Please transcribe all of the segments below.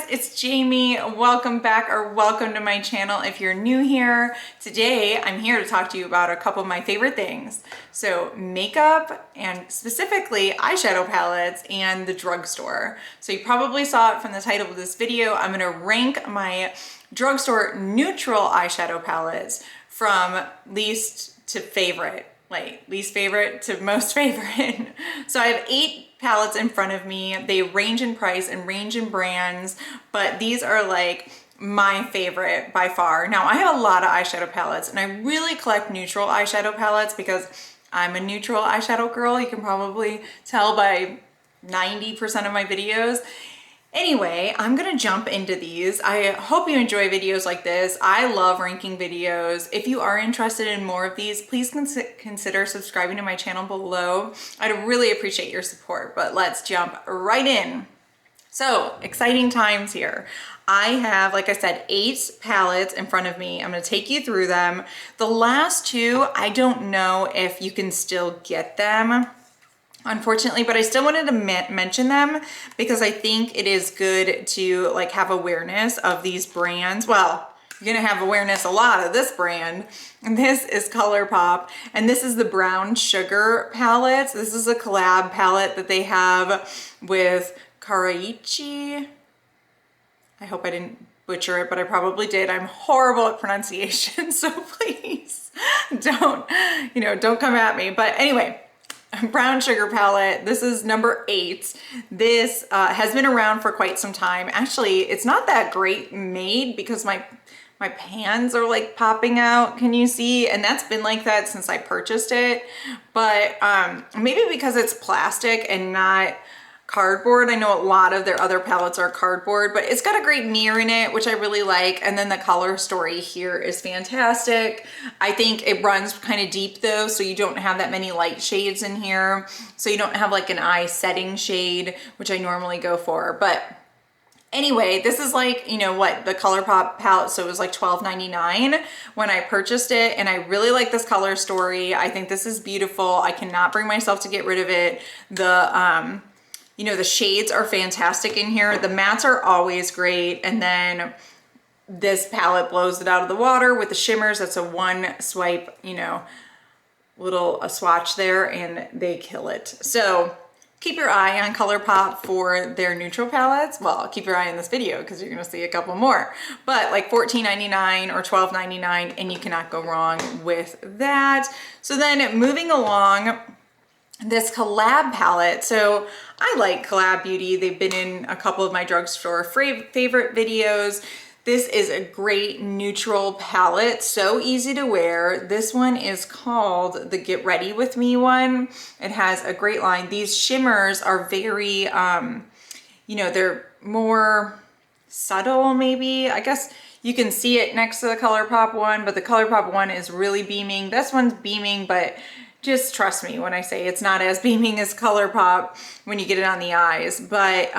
it's Jamie. Welcome back or welcome to my channel if you're new here. Today I'm here to talk to you about a couple of my favorite things. So makeup and specifically eyeshadow palettes and the drugstore. So you probably saw it from the title of this video. I'm going to rank my drugstore neutral eyeshadow palettes from least to favorite. Like least favorite to most favorite. So I have 8 palettes in front of me. They range in price and range in brands, but these are like my favorite by far. Now I have a lot of eyeshadow palettes and I really collect neutral eyeshadow palettes because I'm a neutral eyeshadow girl. You can probably tell by 90% of my videos. Anyway, I'm gonna jump into these. I hope you enjoy videos like this. I love ranking videos. If you are interested in more of these, please consider subscribing to my channel below. I'd really appreciate your support, but let's jump right in. So, exciting times here. I have, like I said, 8 palettes in front of me. I'm gonna take you through them. The last 2, I don't know if you can still get them, unfortunately, but I still wanted to mention them because I think it is good to like have awareness of these brands. Well, you're gonna have awareness a lot of this brand. And this is ColourPop, and this is the Brown Sugar palettes. This is a collab palette that they have with Karaichi. I hope I didn't butcher it, but I probably did. I'm horrible at pronunciation, so please don't come at me. But anyway, Brown Sugar palette. This is number 8. This has been around for quite some time. Actually, it's not that great made because my pans are like popping out. Can you see? And that's been like that since I purchased it. But maybe because it's plastic and not cardboard. I know a lot of their other palettes are cardboard, but it's got a great mirror in it, which I really like. And then the color story here is fantastic. I think it runs kind of deep though, so you don't have that many light shades in here. So you don't have like an eye setting shade, which I normally go for. But anyway, this is like, you know what, the ColourPop palette, so it was like $12.99 when I purchased it, and I really like this color story. I think this is beautiful. I cannot bring myself to get rid of it. The shades are fantastic in here. The mattes are always great. And then this palette blows it out of the water with the shimmers. That's a one swipe, a swatch there, and they kill it. So keep your eye on ColourPop for their neutral palettes. Well, keep your eye on this video because you're gonna see a couple more. But like $14.99 or $12.99, and you cannot go wrong with that. So then moving along, this collab palette. So I like Collab Beauty. They've been in a couple of my drugstore favorite videos. This is a great neutral palette, so easy to wear. This one is called the Get Ready With Me one. It has a great line. These shimmers are very, they're more subtle maybe. I guess you can see it next to the ColourPop one, but the ColourPop one is really beaming. This one's beaming, but just trust me when I say it's not as beaming as ColourPop when you get it on the eyes. But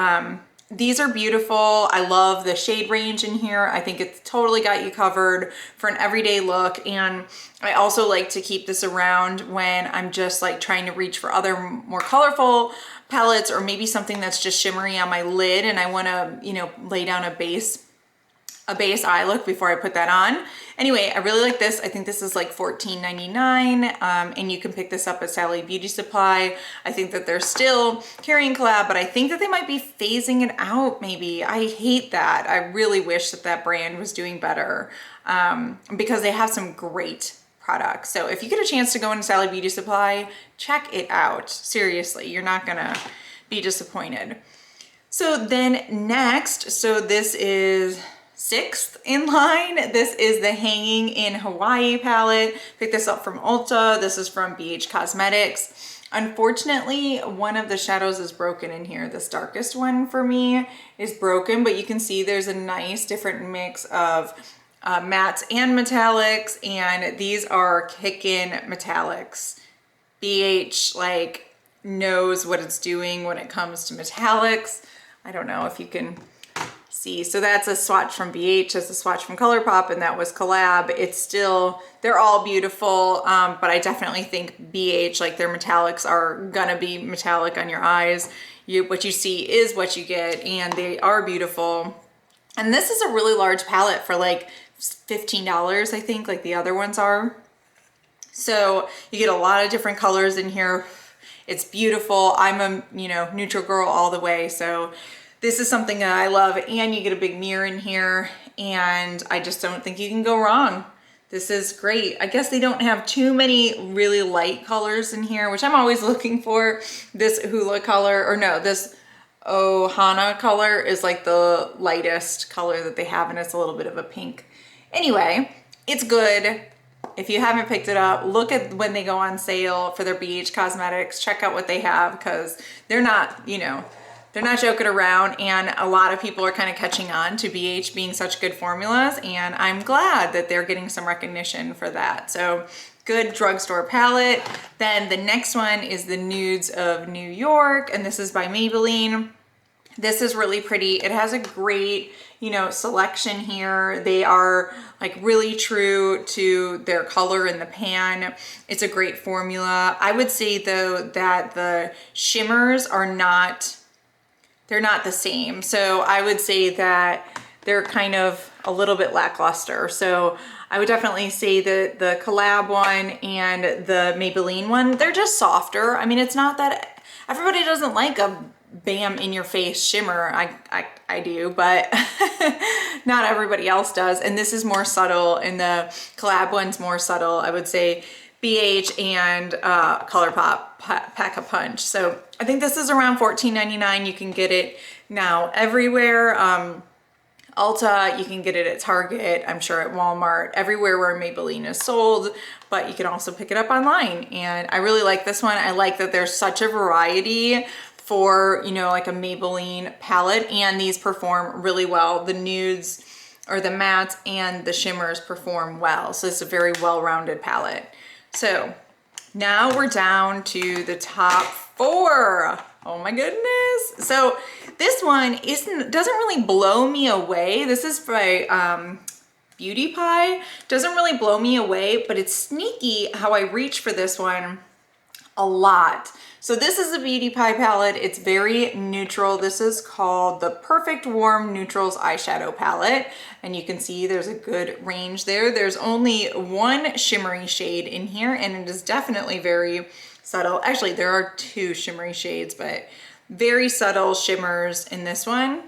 these are beautiful. I love the shade range in here. I think it's totally got you covered for an everyday look. And I also like to keep this around when I'm just like trying to reach for other more colorful palettes, or maybe something that's just shimmery on my lid and I want to, lay down a base eye look before I put that on. Anyway, I really like this. I think this is like $14.99, and you can pick this up at Sally Beauty Supply. I think that they're still carrying collab, but I think that they might be phasing it out maybe. I hate that. I really wish that brand was doing better because they have some great products. So if you get a chance to go into Sally Beauty Supply, check it out. Seriously, you're not gonna be disappointed. So then next, so this is 6th in line. This is the Hanging in Hawaii palette. Picked this up from Ulta. This is from BH Cosmetics. Unfortunately, one of the shadows is broken in here. This darkest one for me is broken, but you can see there's a nice different mix of mattes and metallics, and these are kickin' metallics. BH like knows what it's doing when it comes to metallics. I don't know if you can see. So that's a swatch from BH, that's a swatch from ColourPop, and that was collab. It's still, they're all beautiful, but I definitely think BH, like their metallics are gonna be metallic on your eyes. What you see is what you get, and they are beautiful. And this is a really large palette for like $15, I think, like the other ones are. So you get a lot of different colors in here. It's beautiful. I'm a, you know, neutral girl all the way. So this is something that I love. And you get a big mirror in here. And I just don't think you can go wrong. This is great. I guess they don't have too many really light colors in here, which I'm always looking for. This Hula color, or no, this Ohana color is like the lightest color that they have, and it's a little bit of a pink. Anyway, it's good. If you haven't picked it up, look at when they go on sale for their BH Cosmetics. Check out what they have, because they're not, you know, they're not joking around, and a lot of people are kind of catching on to BH being such good formulas, and I'm glad that they're getting some recognition for that. So good drugstore palette. Then the next one is the Nudes of New York, and this is by Maybelline. This is really pretty. It has a great, you know, selection here. They are like really true to their color in the pan. It's a great formula. I would say though that the shimmers are not, they're not the same. So I would say that they're kind of a little bit lackluster. So I would definitely say that the collab one and the Maybelline one, they're just softer. I mean, it's not that everybody doesn't like a bam in your face shimmer. I do, but not everybody else does. And this is more subtle, and the collab one's more subtle. I would say BH and ColourPop pack a punch. So I think this is around $14.99. You can get it now everywhere. Ulta, you can get it at Target, I'm sure at Walmart, everywhere where Maybelline is sold, but you can also pick it up online. And I really like this one. I like that there's such a variety for, you know, like a Maybelline palette, and these perform really well. The nudes or the mattes and the shimmers perform well. So it's a very well-rounded palette. So now we're down to the top 4. Oh my goodness. So this one doesn't really blow me away. This is by Beauty Pie. Doesn't really blow me away, but it's sneaky how I reach for this one a lot. So this is a Beauty Pie palette. It's very neutral. This is called the Perfect Warm Neutrals Eyeshadow Palette. And you can see there's a good range there. There's only one shimmery shade in here, and it is definitely very subtle. Actually, there are 2 shimmery shades, but very subtle shimmers in this one.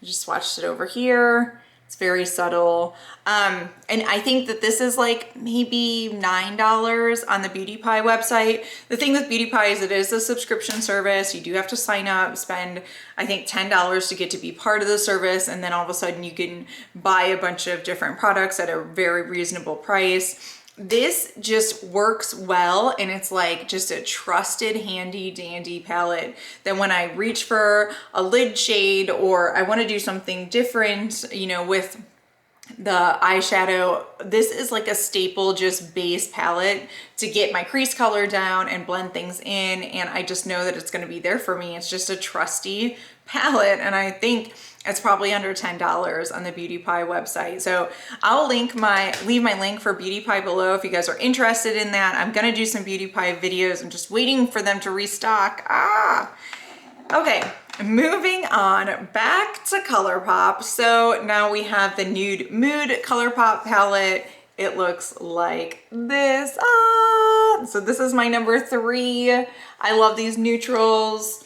I just swatched it over here. It's very subtle. And I think that this is like maybe $9 on the Beauty Pie website. The thing with Beauty Pie is it is a subscription service. You do have to sign up, spend, I think, $10 to get to be part of the service. And then all of a sudden you can buy a bunch of different products at a very reasonable price. This just works well, and it's like just a trusted handy dandy palette that when I reach for a lid shade or I want to do something different, you know, with the eyeshadow, this is like a staple just base palette to get my crease color down and blend things in, and I just know that it's going to be there for me. It's just a trusty palette, and I think it's probably under $10 on the Beauty Pie website. So I'll leave my link for Beauty Pie below if you guys are interested in that. I'm gonna do some Beauty Pie videos. I'm just waiting for them to restock. Okay, moving on back to ColourPop. So now we have the Nude Mood ColourPop palette. It looks like this. So this is my number 3. I love these neutrals.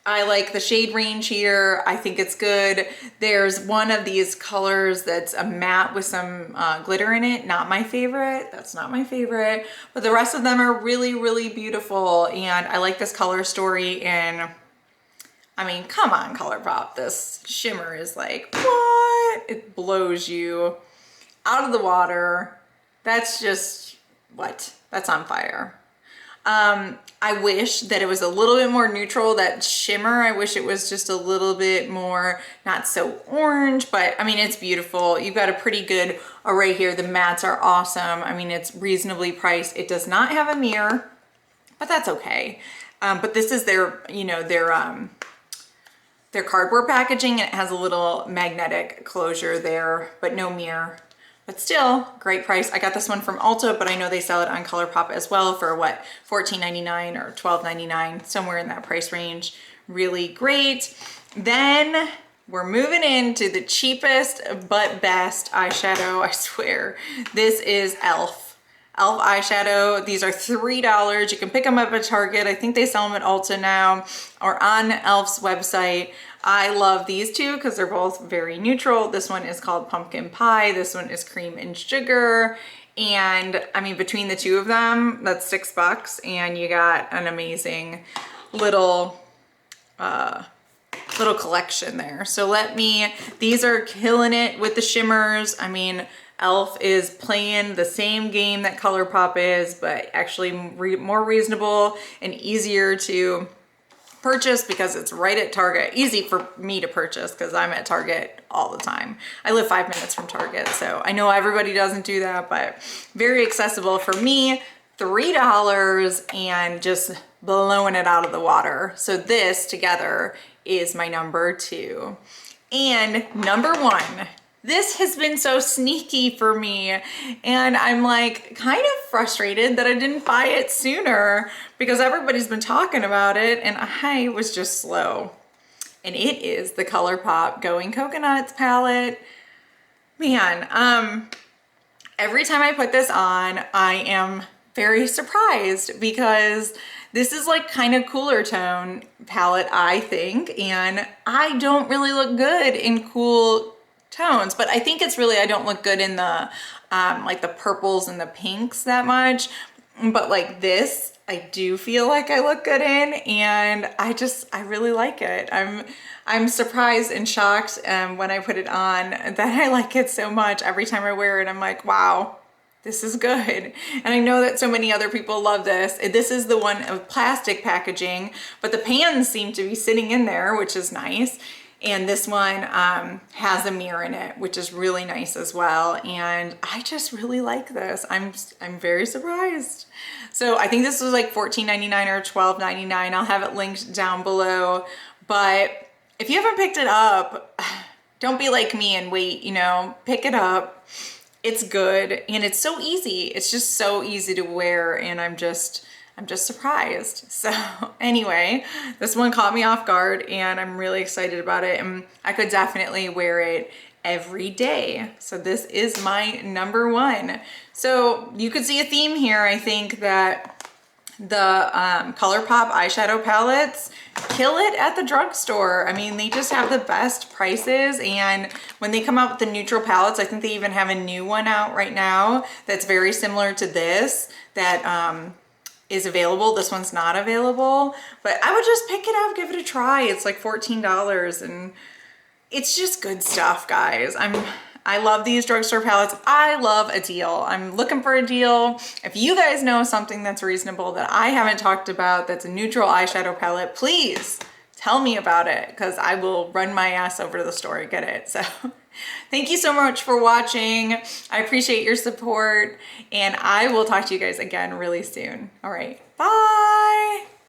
I like the shade range here. I think it's good. There's one of these colors that's a matte with some glitter in it. Not my favorite. That's not my favorite. But the rest of them are really, really beautiful. And I like this color story. And I mean, come on, ColourPop. This shimmer is like, what? It blows you out of the water. That's just, what? That's on fire. I wish that it was a little bit more neutral, that shimmer. I wish it was just a little bit more, not so orange, but I mean, it's beautiful. You've got a pretty good array here. The mattes are awesome. I mean, it's reasonably priced. It does not have a mirror, but that's okay. But this is their, you know, their cardboard packaging, and it has a little magnetic closure there, but no mirror. But still, great price. I got this one from Ulta, but I know they sell it on ColourPop as well for what, $14.99 or $12.99, somewhere in that price range. Really great. Then we're moving into the cheapest but best eyeshadow, I swear. This is e.l.f. e.l.f. eyeshadow. These are $3. You can pick them up at Target. I think they sell them at Ulta now or on e.l.f.'s website. I love these two because they're both very neutral. This one is called Pumpkin Pie. This one is Cream and Sugar. And I mean, between the two of them, that's $6 and you got an amazing little collection there. So these are killing it with the shimmers. I mean, e.l.f. is playing the same game that ColourPop is, but actually more reasonable and easier to purchase because it's right at Target. Easy for me to purchase because I'm at Target all the time. I live 5 minutes from Target, so I know everybody doesn't do that, but very accessible for me. $3 and just blowing it out of the water. So this together is my number 2. And number 1. This has been so sneaky for me, and I'm like kind of frustrated that I didn't buy it sooner because everybody's been talking about it and I was just slow. And it is the ColourPop Going Coconuts palette. Man, every time I put this on, I am very surprised because this is like kind of cooler tone palette, I think, and I don't really look good in cool tones, but I think it's really, I don't look good in the like the purples and the pinks that much, but like this I do feel like I look good in, and I really like it. I'm surprised and shocked when I put it on that I like it so much. Every time I wear it I'm like, wow, this is good. And I know that so many other people love this. This is the one of plastic packaging, but the pans seem to be sitting in there, which is nice. And this one has a mirror in it, which is really nice as well. And I just really like this. I'm very surprised. So I think this was like $14.99 or $12.99. I'll have it linked down below. But if you haven't picked it up, don't be like me and wait, you know, pick it up. It's good and it's so easy. It's just so easy to wear, and I'm just surprised. So anyway, this one caught me off guard and I'm really excited about it, and I could definitely wear it every day. So this is my number 1. So you could see a theme here. I think that the ColourPop eyeshadow palettes kill it at the drugstore. I mean, they just have the best prices, and when they come out with the neutral palettes, I think they even have a new one out right now that's very similar to this that is available. This one's not available, but I would just pick it up, give it a try. It's like $14 and it's just good stuff, guys. I love these drugstore palettes. I love a deal. I'm looking for a deal. If you guys know something that's reasonable that I haven't talked about, that's a neutral eyeshadow palette, please tell me about it because I will run my ass over to the store and get it. So thank you so much for watching. I appreciate your support, and I will talk to you guys again really soon. All right, bye.